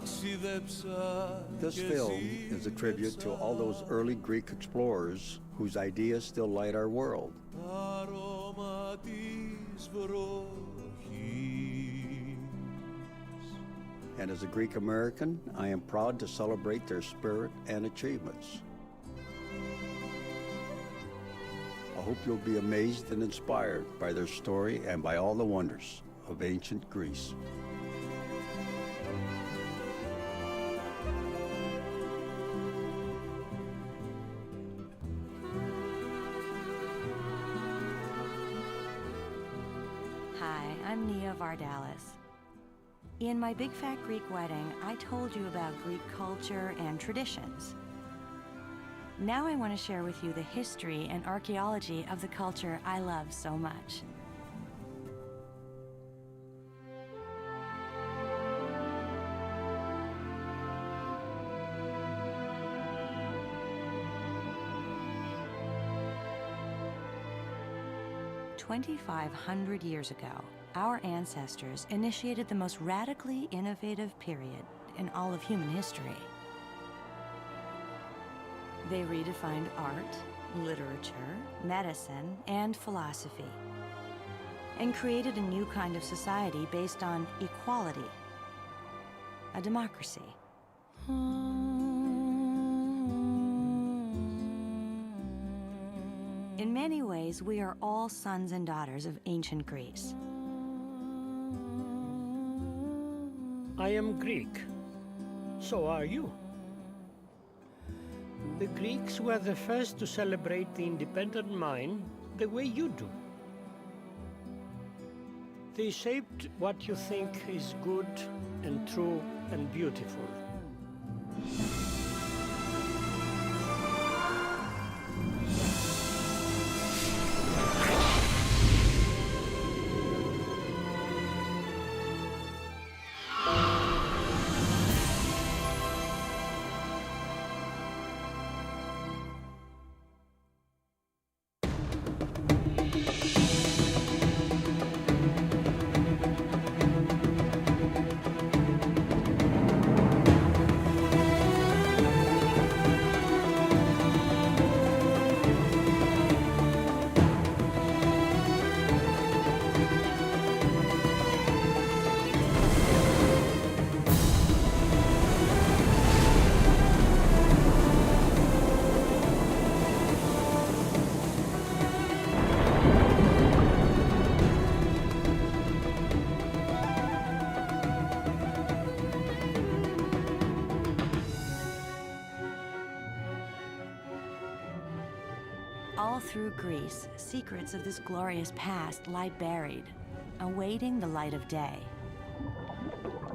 This film is a tribute to all those early Greek explorers whose ideas still light our world. And as a Greek American, I am proud to celebrate their spirit and achievements. I hope you'll be amazed and inspired by their story and by all the wonders of ancient Greece. Hi, I'm Nia Vardalis. In my Big Fat Greek Wedding, I told you about Greek culture and traditions. Now I want to share with you the history and archaeology of the culture I love so much. "2,500 years ago, our ancestors initiated the most radically innovative period in all of human history. They redefined art, literature, medicine, and philosophy, and created a new kind of society based on equality, a democracy. In many ways, we are all sons and daughters of ancient Greece. I am Greek. So are you. The Greeks were the first to celebrate the independent mind the way you do. They shaped what you think is good and true and beautiful. All through Greece, secrets of this glorious past lie buried, awaiting the light of day.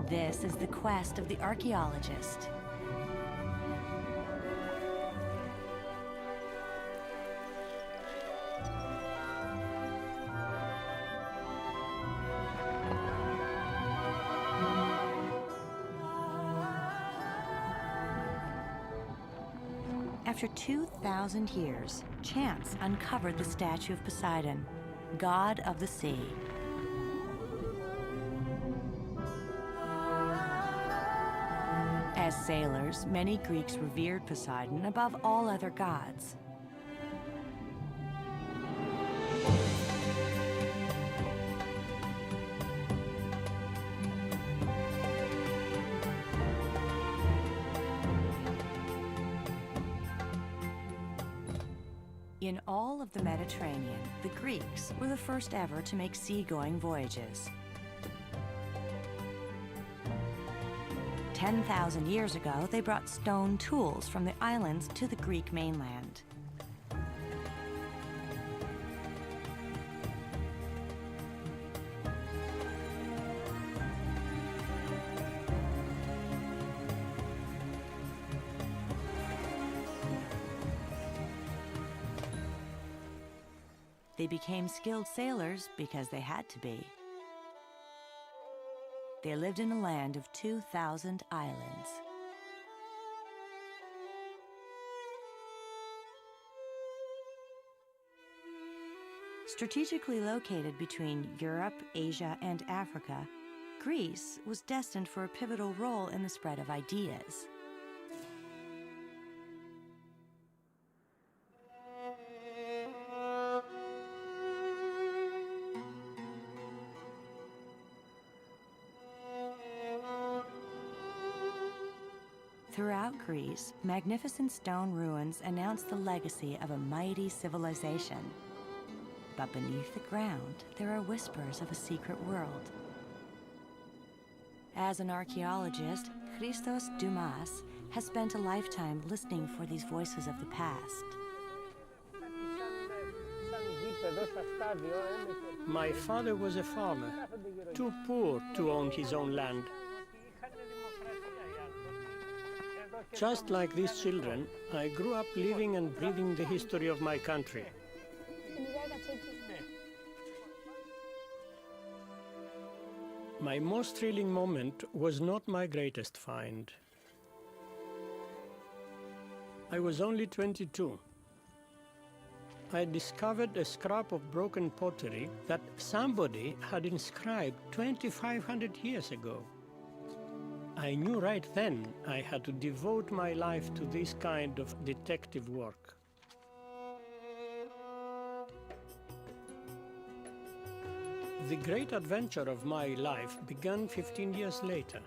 This is the quest of the archaeologist. After 2,000 years, chance uncovered the statue of Poseidon, god of the sea. As sailors, many Greeks revered Poseidon above all other gods. In all of the Mediterranean, the Greeks were the first ever to make seagoing voyages. 10,000 years ago, they brought stone tools from the islands to the Greek mainland. They became skilled sailors because they had to be. They lived in a land of 2,000 islands. Strategically located between Europe, Asia, and Africa, Greece was destined for a pivotal role in the spread of ideas. Throughout Greece, magnificent stone ruins announce the legacy of a mighty civilization. But beneath the ground, there are whispers of a secret world. As an archaeologist, Christos Dumas has spent a lifetime listening for these voices of the past. My father was a farmer, too poor to own his own land. Just like these children, I grew up living and breathing the history of my country. My most thrilling moment was not my greatest find. I was only 22. I discovered a scrap of broken pottery that somebody had inscribed 2,500 years ago. I knew right then I had to devote my life to this kind of detective work. The great adventure of my life began 15 years later.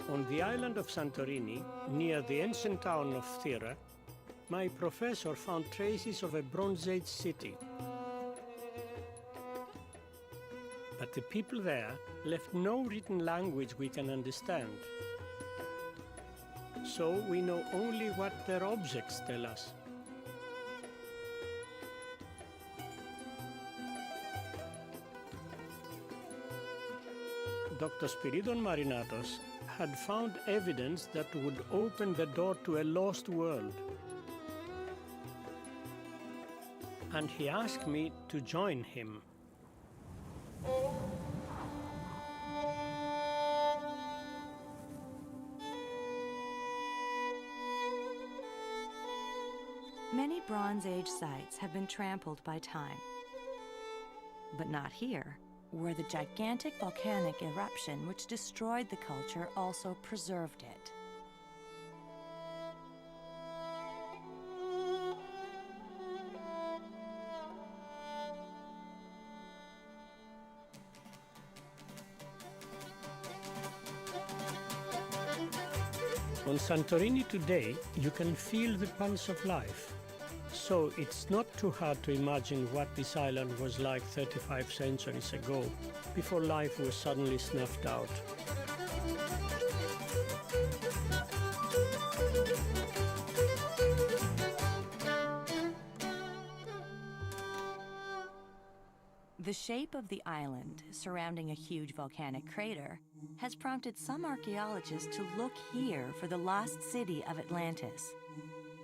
On the island of Santorini, near the ancient town of Thera, my professor found traces of a Bronze Age city. But the people there left no written language we can understand. So we know only what their objects tell us. Dr. Spiridon Marinatos had found evidence that would open the door to a lost world. And he asked me to join him. Many Bronze Age sites have been trampled by time. But not here, where the gigantic volcanic eruption which destroyed the culture also preserved it. On Santorini today, you can feel the pulse of life. So it's not too hard to imagine what this island was like 35 centuries ago, before life was suddenly snuffed out. The shape of the island, surrounding a huge volcanic crater, has prompted some archaeologists to look here for the lost city of Atlantis,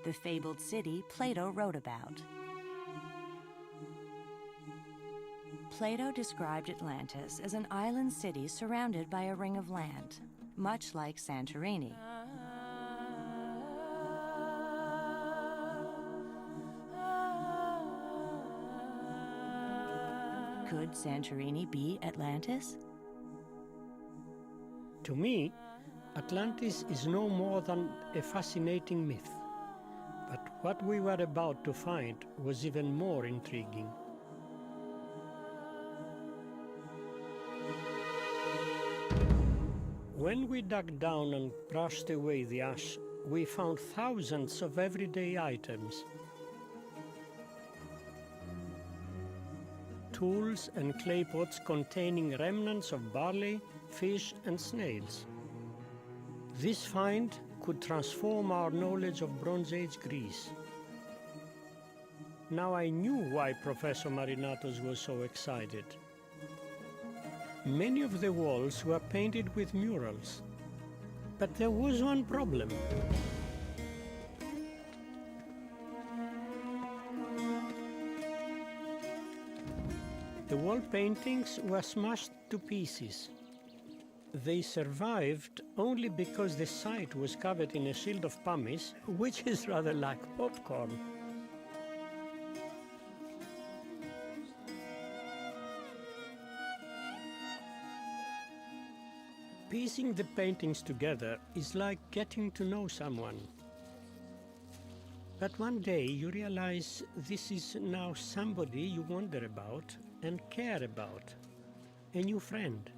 the fabled city Plato wrote about. Plato described Atlantis as an island city surrounded by a ring of land, much like Santorini. Could Santorini be Atlantis? To me, Atlantis is no more than a fascinating myth. But what we were about to find was even more intriguing. When we dug down and brushed away the ash, we found thousands of everyday items. Tools and clay pots containing remnants of barley, fish and snails. This find could transform our knowledge of Bronze Age Greece. Now I knew why Professor Marinatos was so excited. Many of the walls were painted with murals, but there was one problem. The wall paintings were smashed to pieces. They survived only because the site was covered in a shield of pumice, which is rather like popcorn. Piecing the paintings together is like getting to know someone. But one day you realize this is now somebody you wonder about and care about, a new friend.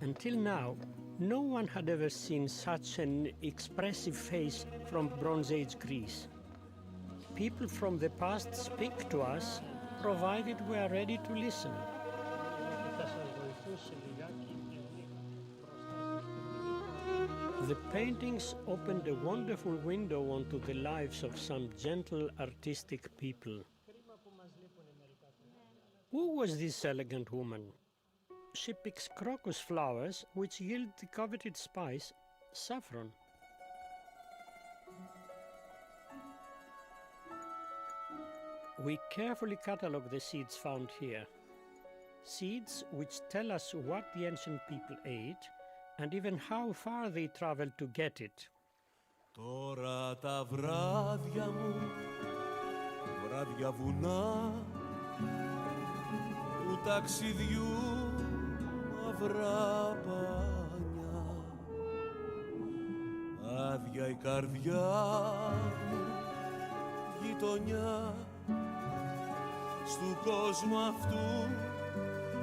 Until now, no one had ever seen such an expressive face from Bronze Age Greece. People from the past speak to us, provided we are ready to listen. The paintings opened a wonderful window onto the lives of some gentle, artistic people. Who was this elegant woman? She picks crocus flowers, which yield the coveted spice, saffron. We carefully catalogue the seeds found here. Seeds which tell us what the ancient people ate and even how far they traveled to get it. Τώρα τα βράδια μου, βράδια βουνά, του ταξιδιού μαυρά πανιά, άδεια η καρδιά μου, γειτονιά, στου κόσμου αυτού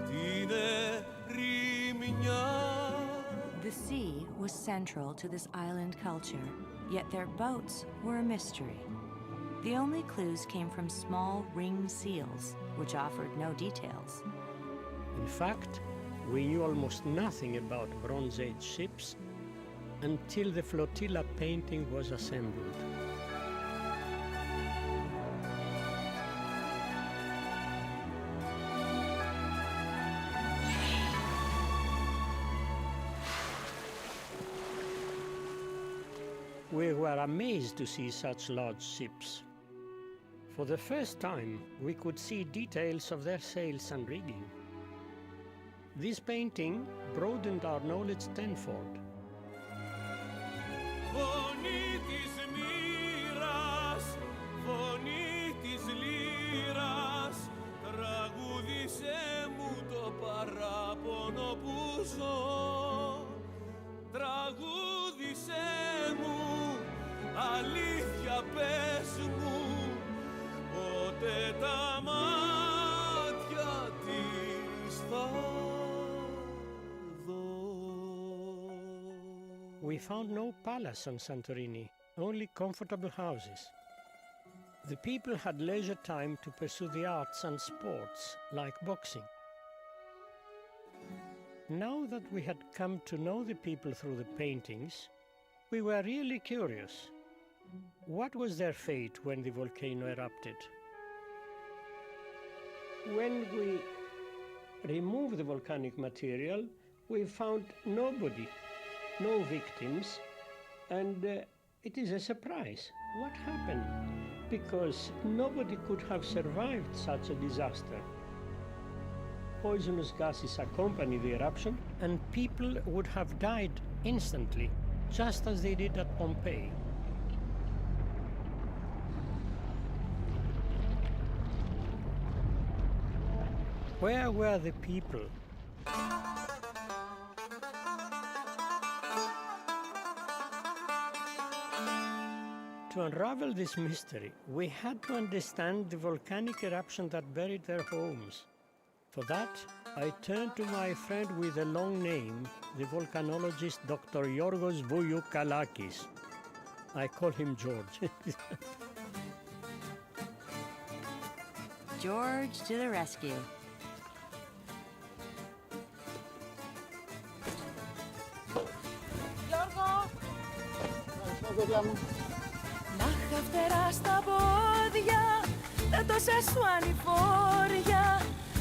την ερημιά. The sea was central to this island culture, yet their boats were a mystery. The only clues came from small ringed seals, which offered no details. In fact, we knew almost nothing about Bronze Age ships until the flotilla painting was assembled. We were amazed to see such large ships. For the first time, we could see details of their sails and rigging. This painting broadened our knowledge tenfold. Φωνή της μοίρας, φωνή της λύρας, τραγούδισε μου το παράπονο που ζω. Τραγούδισε μου, αλήθεια πες μου, πότε τα μάτια της θα δω. We found no palace on Santorini, only comfortable houses. The people had leisure time to pursue the arts and sports, like boxing. Now that we had come to know the people through the paintings, we were really curious. What was their fate when the volcano erupted? When we removed the volcanic material, we found nobody, no victims, and it is a surprise. What happened? Because nobody could have survived such a disaster. Poisonous gases accompanied the eruption, and people would have died instantly, just as they did at Pompeii. Where were the people? To unravel this mystery, we had to understand the volcanic eruption that buried their homes. For that, I turned to my friend with a long name, the volcanologist Dr. Yorgos Vouliokalakis. I call him George. George to the rescue. Να είχα φτερά στα πόδια, τα τόσα σου ανηφόρια,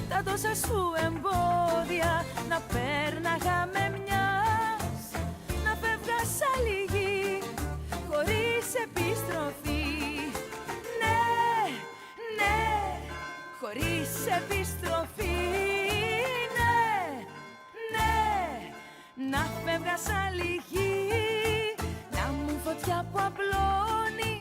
τα τόσα σου εμπόδια, να πέρναγα με μιας, να φεύγα σαν λυγή, χωρίς επιστροφή. Ναι, ναι, χωρίς επιστροφή. Ναι, ναι, να φεύγα σαν λυγή, να μου φωτιά που απλώνει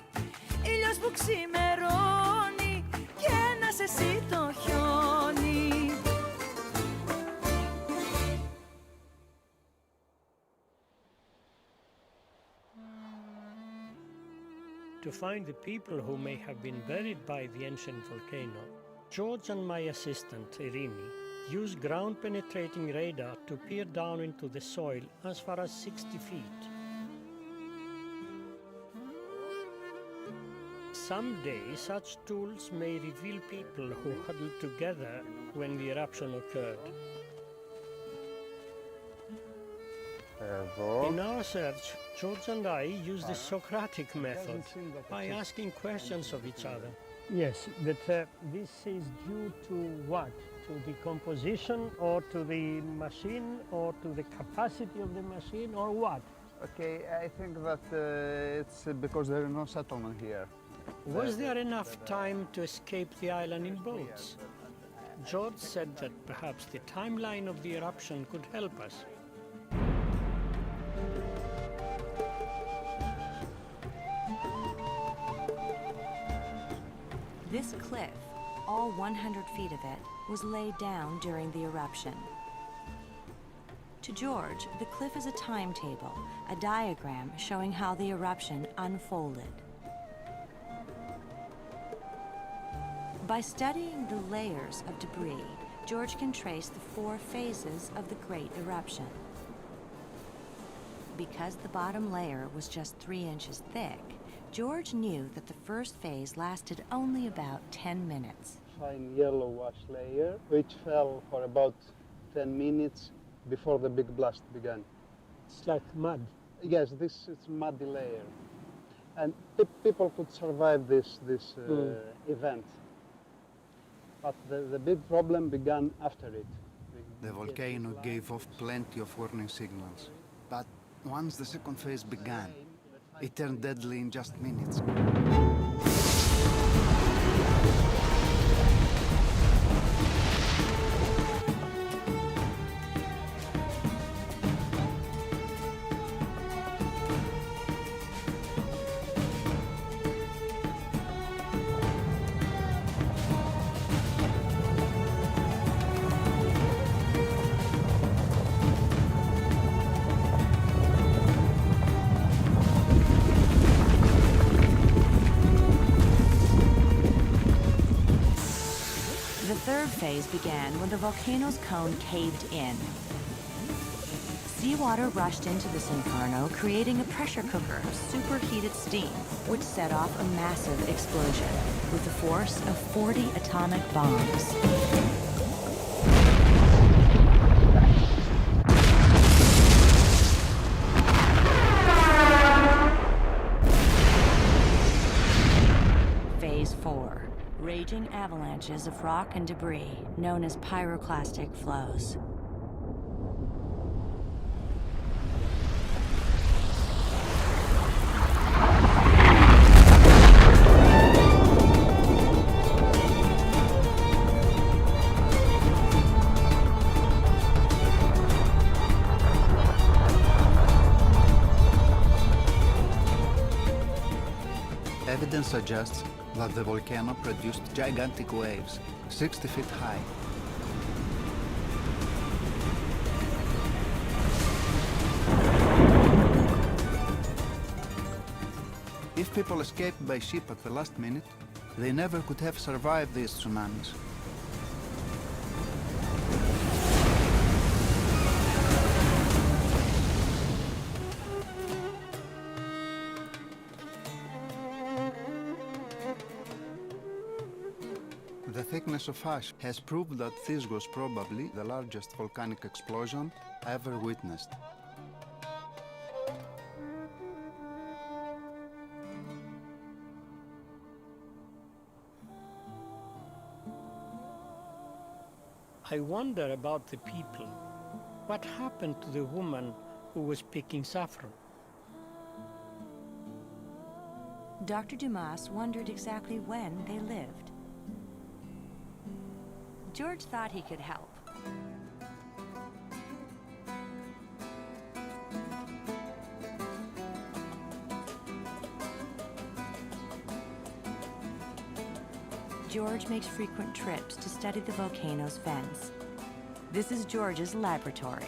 to find the people who may have been buried by the ancient volcano, George and my assistant, Irini, used ground-penetrating radar to peer down into the soil as far as 60 feet. Someday, such tools may reveal people who huddled together when the eruption occurred. In our search, George and I used the Socratic method by asking questions of each other. Yes, but this is due to what? To the composition, or to the machine, or to the capacity of the machine, or what? Okay, I think that it's because there is no settlement here. Was there enough time to escape the island in boats? George said that perhaps the timeline of the eruption could help us. This cliff, all 100 feet of it, was laid down during the eruption. To George, the cliff is a timetable, a diagram showing how the eruption unfolded. By studying the layers of debris, George can trace the 4 phases of the Great Eruption. Because the bottom layer was just 3 inches thick, George knew that the first phase lasted only about 10 minutes. Fine yellow wash layer, which fell for about 10 minutes before the big blast began. It's like mud. Yes, this is muddy layer. And people could survive this event. But the big problem began after it. The volcano gave off plenty of warning signals. But once the second phase began, it turned deadly in just minutes. The third phase began when the volcano's cone caved in. Seawater rushed into this inferno, creating a pressure cooker of superheated steam, which set off a massive explosion with the force of 40 atomic bombs. Phase 4. Raging avalanches of rock and debris, known as pyroclastic flows. Evidence suggests that the volcano produced gigantic waves, 60 feet high. If people escaped by ship at the last minute, they never could have survived these tsunamis. The thickness of ash has proved that this was probably the largest volcanic explosion ever witnessed. I wonder about the people. What happened to the woman who was picking saffron? Dr. Dumas wondered exactly when they lived. George thought he could help. George makes frequent trips to study the volcano's vents. This is George's laboratory.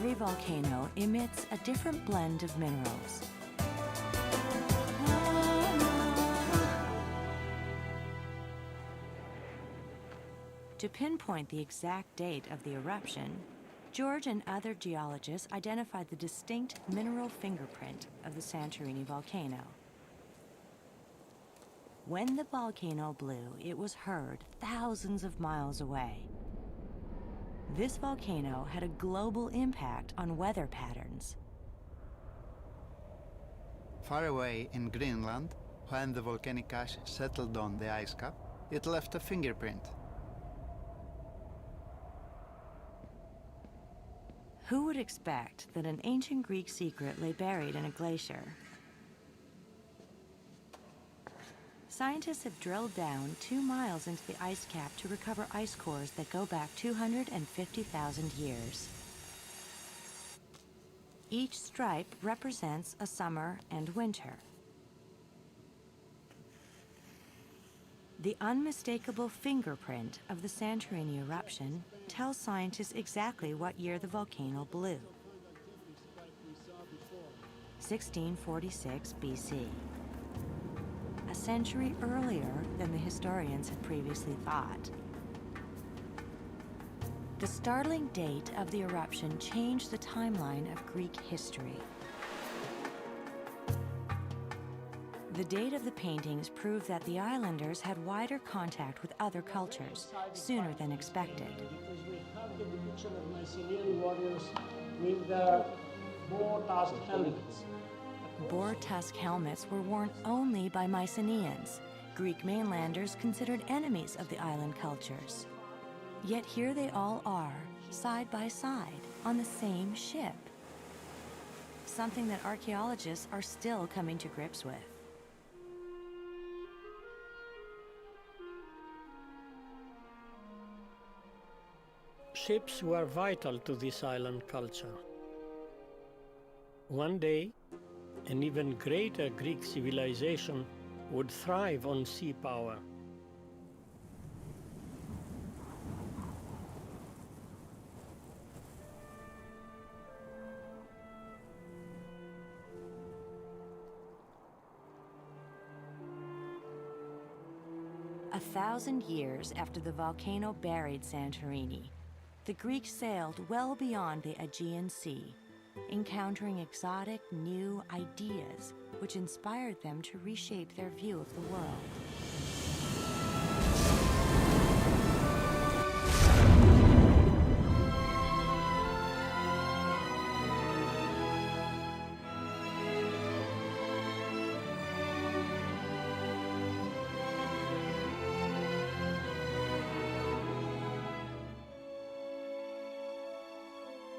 Every volcano emits a different blend of minerals. To pinpoint the exact date of the eruption, George and other geologists identified the distinct mineral fingerprint of the Santorini volcano. When the volcano blew, it was heard thousands of miles away. This volcano had a global impact on weather patterns. Far away in Greenland, when the volcanic ash settled on the ice cap, it left a fingerprint. Who would expect that an ancient Greek secret lay buried in a glacier? Scientists have drilled down 2 miles into the ice cap to recover ice cores that go back 250,000 years. Each stripe represents a summer and winter. The unmistakable fingerprint of the Santorini eruption tells scientists exactly what year the volcano blew. 1646 BC. A century earlier than the historians had previously thought. The startling date of the eruption changed the timeline of Greek history. The date of the paintings proved that the islanders had wider contact with other cultures sooner than expected. Because we have the depiction of Mycenaean warriors with their boar-tusk helmets. Boar-tusk helmets were worn only by Mycenaeans, Greek mainlanders considered enemies of the island cultures. Yet here they all are, side by side, on the same ship. Something that archaeologists are still coming to grips with. Ships were vital to this island culture. One day, an even greater Greek civilization would thrive on sea power. A 1,000 years after the volcano buried Santorini, the Greeks sailed well beyond the Aegean Sea, encountering exotic new ideas which inspired them to reshape their view of the world.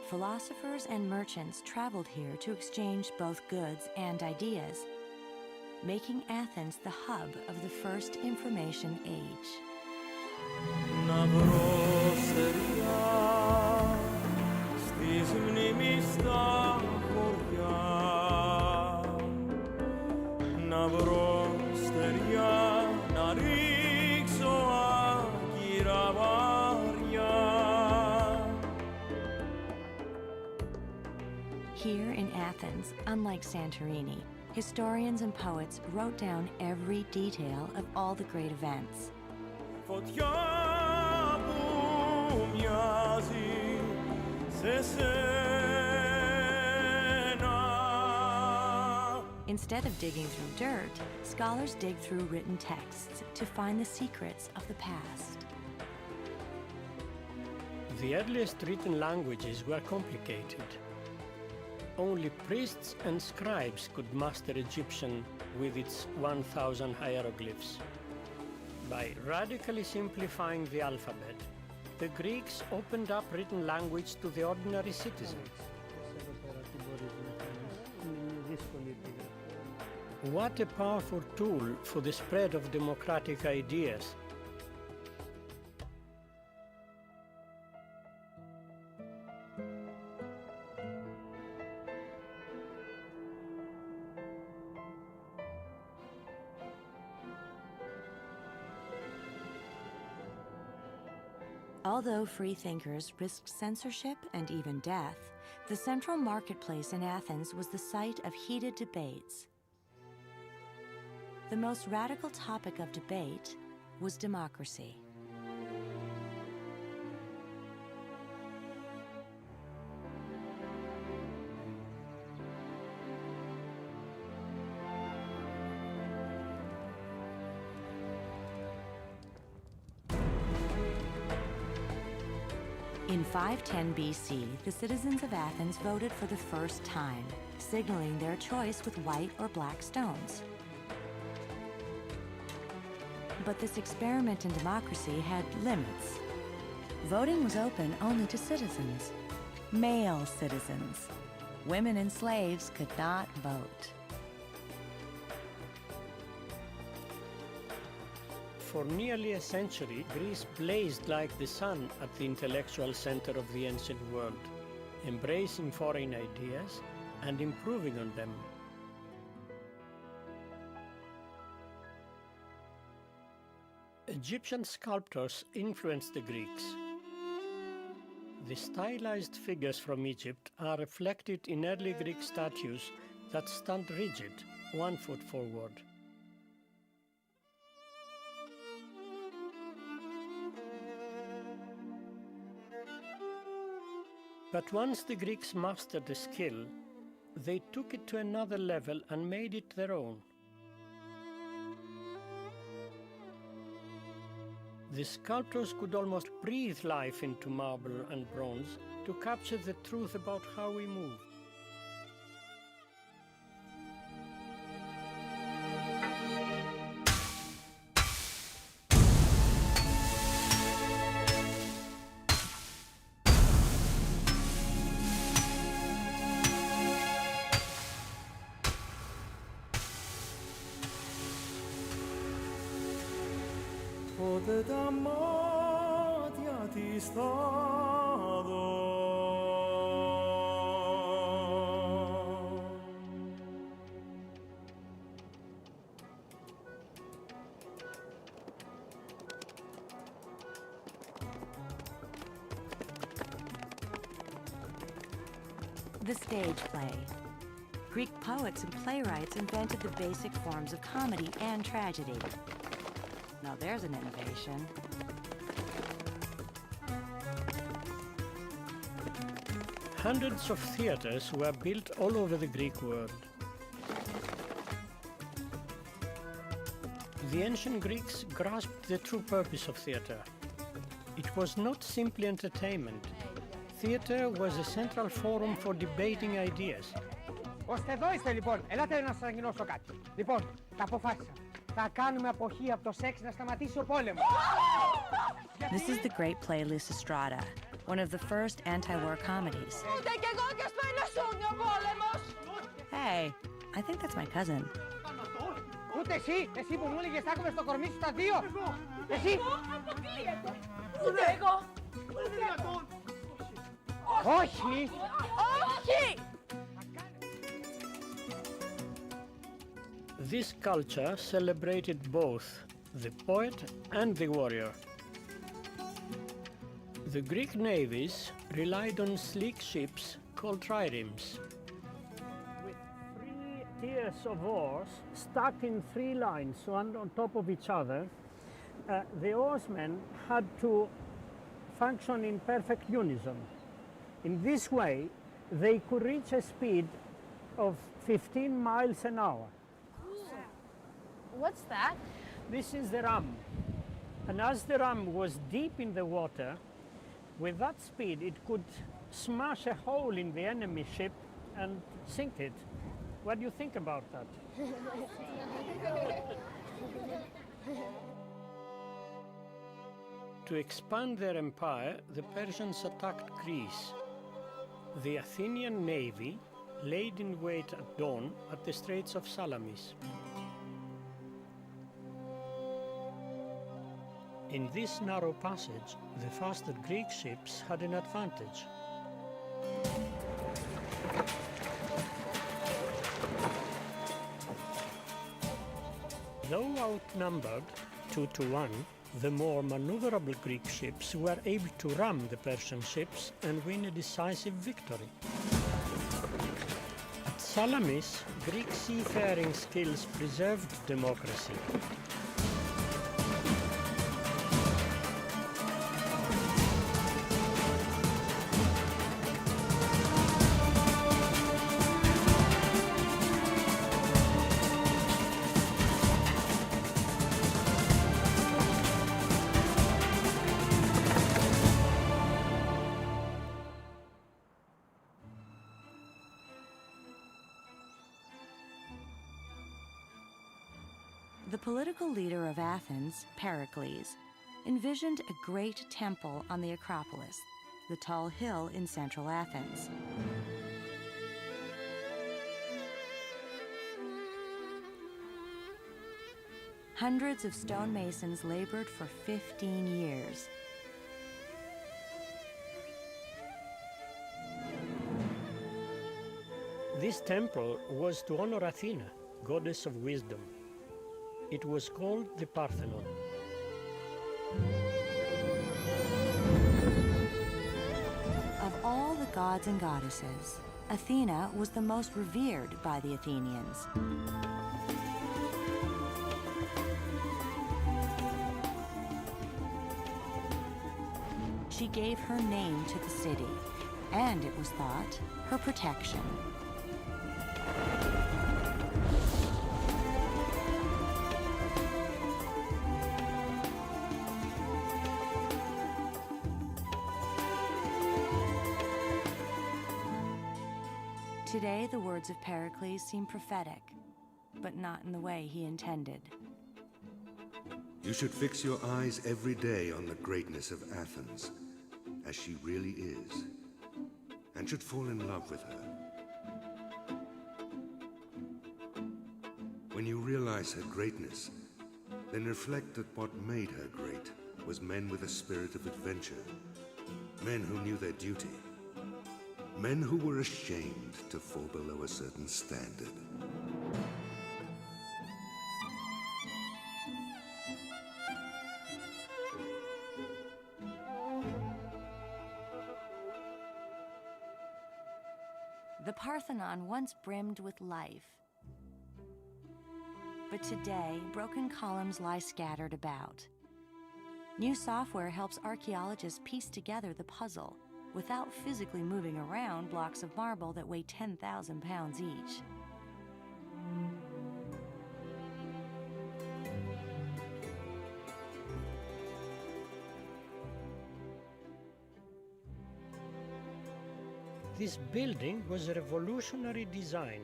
Philosophers and merchants traveled here to exchange both goods and ideas, making Athens the hub of the first information age. Here in Athens, unlike Santorini, historians and poets wrote down every detail of all the great events. Instead of digging through dirt, scholars dig through written texts to find the secrets of the past. The earliest written languages were complicated. Only priests and scribes could master Egyptian with its 1,000 hieroglyphs. By radically simplifying the alphabet, the Greeks opened up written language to the ordinary citizen. What a powerful tool for the spread of democratic ideas. Although free thinkers risked censorship and even death, The central marketplace in Athens was the site of heated debates. The most radical topic of debate was democracy. In 510 BC, the citizens of Athens voted for the first time, signaling their choice with white or black stones. But this experiment in democracy had limits. Voting was open only to citizens, male citizens. Women and slaves could not vote. For nearly a century, Greece blazed like the sun at the intellectual center of the ancient world, embracing foreign ideas and improving on them. Egyptian sculptors influenced the Greeks. The stylized figures from Egypt are reflected in early Greek statues that stand rigid, 1 foot forward. But once the Greeks mastered the skill, they took it to another level and made it their own. The sculptors could almost breathe life into marble and bronze to capture the truth about how we move. Πότε τα μάτια της θα δω. The stage play. Greek poets and playwrights invented the basic forms of comedy and tragedy. Now there's an innovation. Hundreds of theaters were built all over the Greek world. The ancient Greeks grasped the true purpose of theater. It was not simply entertainment. Theater was a central forum for debating ideas. Ώστε εδώ είστε λοιπόν. Ελάτε να σας ανακοινώσω κάτι. Λοιπόν, τα αποφάσισα. Θα κάνουμε αποχή από το σεξ να σταματήσει ο πόλεμος. This is the great play Lysistrata, one of the first anti-war comedies. Ούτε κι εγώ και στο είναι σούνιο πόλεμος. Hey, I think that's my cousin. Ούτε εσύ που μου έλεγες θα έχουμε στο κορμί σου τα δύο. Εσύ. Αποκλείεται. Ούτε εγώ. Όχι. Όχι. This culture celebrated both the poet and the warrior. The Greek navies relied on sleek ships called triremes. With 3 tiers of oars stacked in 3 lines, one on top of each other, the oarsmen had to function in perfect unison. In this way, they could reach a speed of 15 miles an hour. What's that? This is the ram. And as the ram was deep in the water, with that speed it could smash a hole in the enemy ship and sink it. What do you think about that? To expand their empire, the Persians attacked Greece. The Athenian navy laid in wait at dawn at the Straits of Salamis. In this narrow passage, the faster Greek ships had an advantage. Though outnumbered 2-1, the more maneuverable Greek ships were able to ram the Persian ships and win a decisive victory. Salamis, Greek seafaring skills preserved democracy. The political leader of Athens, Pericles, envisioned a great temple on the Acropolis, the tall hill in central Athens. Hundreds of stonemasons labored for 15 years. This temple was to honor Athena, goddess of wisdom. It was called the Parthenon. Of all the gods and goddesses, Athena was the most revered by the Athenians. She gave her name to the city, and it was thought, her protection. Today, the words of Pericles seem prophetic, but not in the way he intended. You should fix your eyes every day on the greatness of Athens, as she really is, and should fall in love with her. When you realize her greatness, then reflect that what made her great was men with a spirit of adventure, men who knew their duty, men who were ashamed to fall below a certain standard. The Parthenon once brimmed with life. But today, broken columns lie scattered about. New software helps archaeologists piece together the puzzle without physically moving around blocks of marble that weigh 10,000 pounds each. This building was a revolutionary design.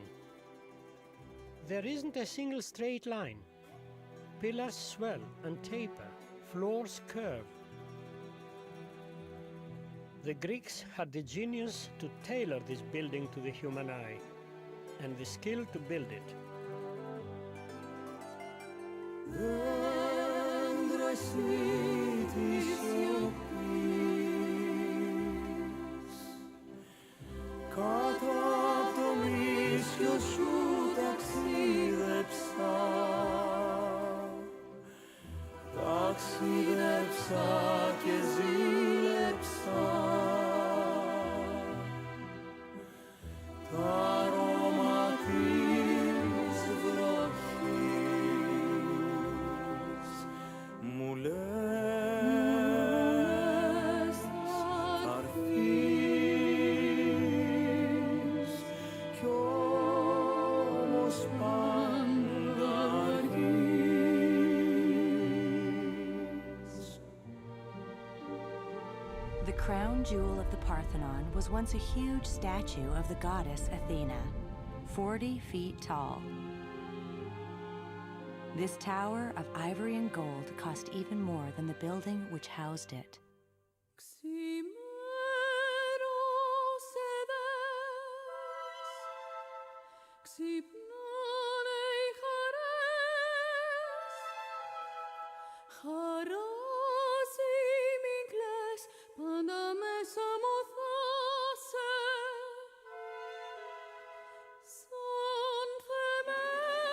There isn't a single straight line. Pillars swell and taper, floors curve. The Greeks had the genius to tailor this building to the human eye, and the skill to build it. Κάτω απ' το μίσιο σου ταξίδεψα, ταξίδεψα και ζήλεψα τα αρώμα της βροχής. Μου λες θα έρθεις κι όμως πάντα αργείς. The crown jewel of the Parthenon was once a huge statue of the goddess Athena, 40 feet tall. This tower of ivory and gold cost even more than the building which housed it. Ξυπνάνε οι χαρές, χαράζει μην κλαις, πάντα μέσα μου θα σε. Σαν θεμέλιο,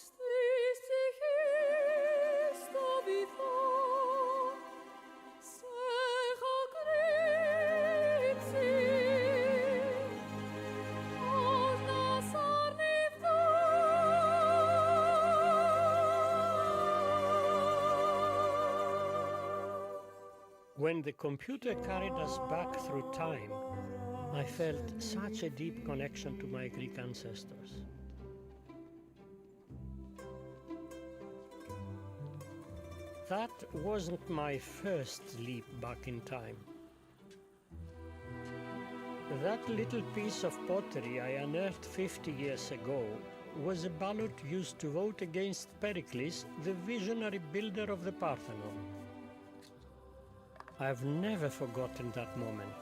στις ψυχής στο βυθό When the computer carried us back through time, I felt such a deep connection to my Greek ancestors. That wasn't my first leap back in time. That little piece of pottery I unearthed 50 years ago was a ballot used to vote against Pericles, the visionary builder of the Parthenon. I've never forgotten that moment.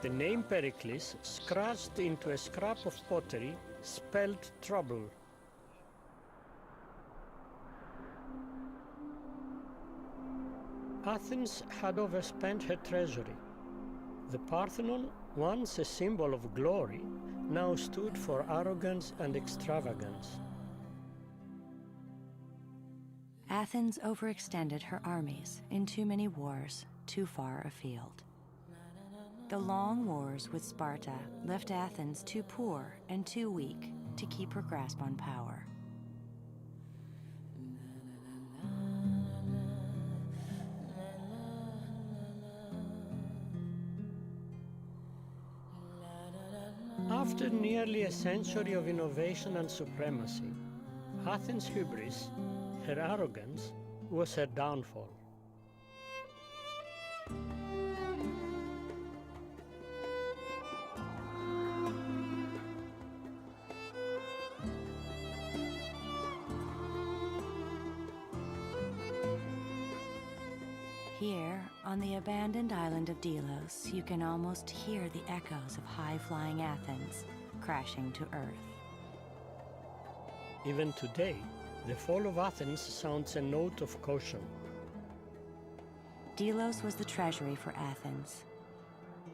The name Pericles, scratched into a scrap of pottery, spelled trouble. Athens had overspent her treasury. The Parthenon, once a symbol of glory, now stood for arrogance and extravagance. Athens overextended her armies in too many wars, too far afield. The long wars with Sparta left Athens too poor and too weak to keep her grasp on power. After nearly a century of innovation and supremacy, Athens' hubris, her arrogance, was her downfall. Here, on the abandoned island of Delos, you can almost hear the echoes of high-flying Athens crashing to earth. Even today, the fall of Athens sounds a note of caution. Delos was the treasury for Athens,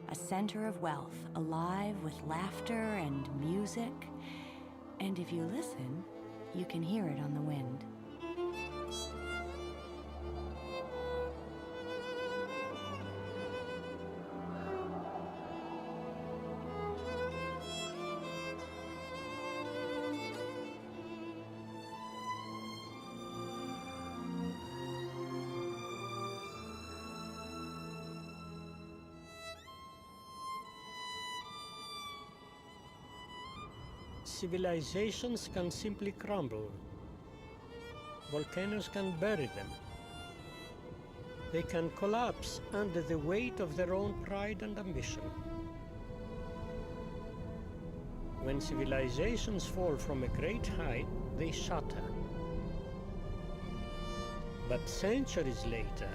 a center of wealth, alive with laughter and music. And if you listen, you can hear it on the wind. Civilizations can simply crumble. Volcanoes can bury them. They can collapse under the weight of their own pride and ambition. When civilizations fall from a great height, they shatter. But centuries later,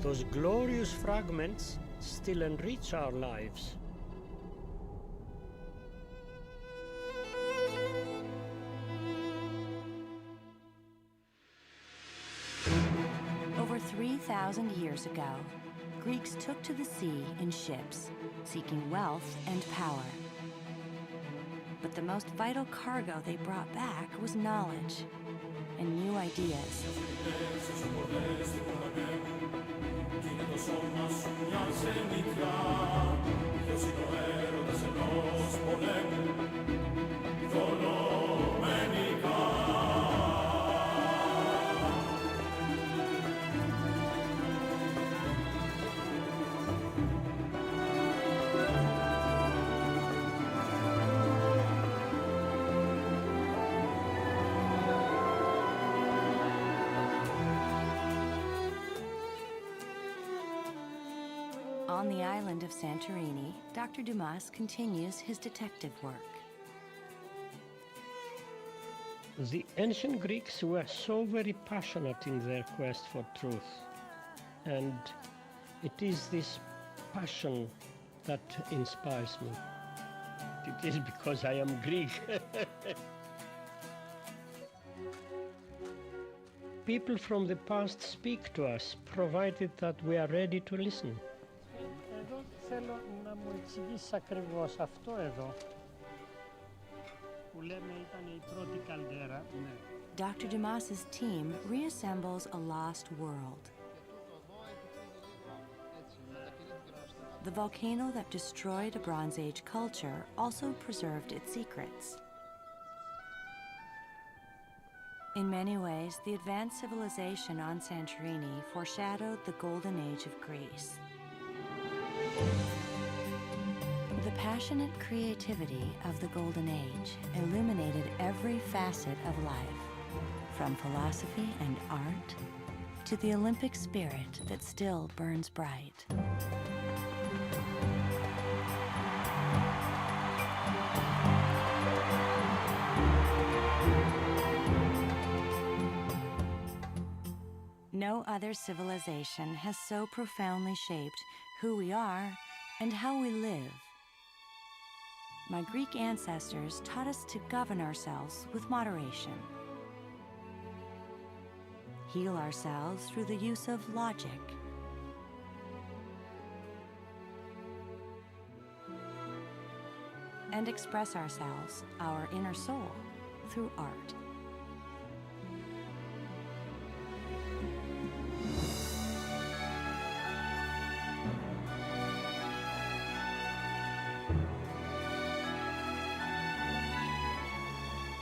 those glorious fragments still enrich our lives. Over 3,000 years ago, Greeks took to the sea in ships, seeking wealth and power. But the most vital cargo they brought back was knowledge and new ideas. On the island of Santorini, Dr. Dumas continues his detective work. The ancient Greeks were so very passionate in their quest for truth. And it is this passion that inspires me. It is because I am Greek. People from the past speak to us, provided that we are ready to listen. Εδώ θέλω να μου εξηγήσεις ακριβώς αυτό εδώ, που λέμε ήταν η πρώτη καλδέρα. Dr. Dumas's team reassembles a lost world. The volcano that destroyed a Bronze Age culture also preserved its secrets. In many ways, the advanced civilization on Santorini foreshadowed the golden age of Greece. The passionate creativity of the golden age illuminated every facet of life, from philosophy and art to the Olympic spirit that still burns bright. No other civilization has so profoundly shaped who we are and how we live. My Greek ancestors taught us to govern ourselves with moderation, heal ourselves through the use of logic, and express ourselves, our inner soul, through art.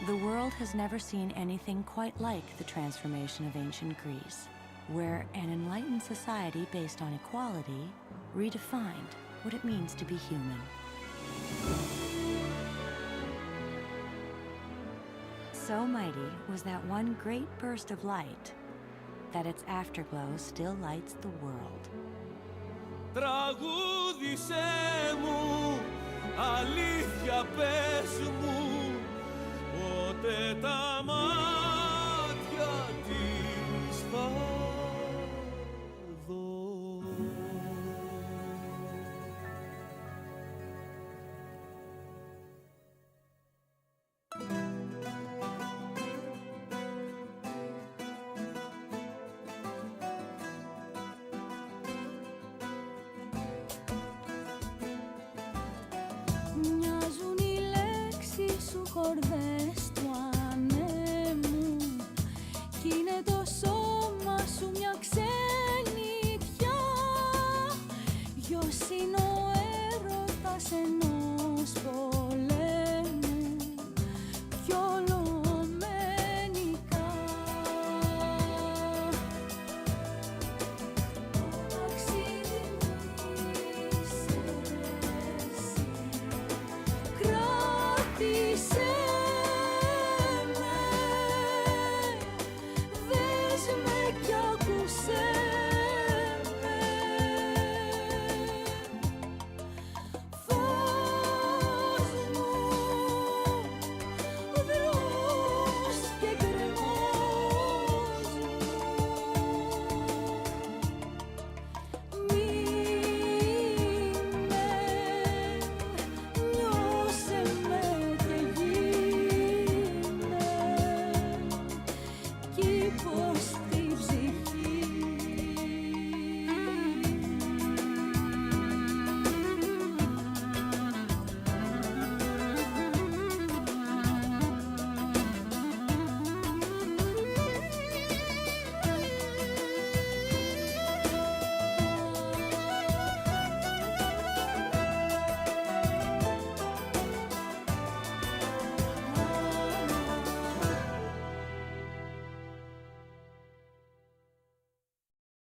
The world has never seen anything quite like the transformation of ancient Greece, where an enlightened society based on equality redefined what it means to be human. So mighty was that one great burst of light that its afterglow still lights the world. Τραγούδισέ μου, αλήθεια πες μου, πότε τα μάτια της θα δω. Μοιάζουν οι λέξεις σου χορδές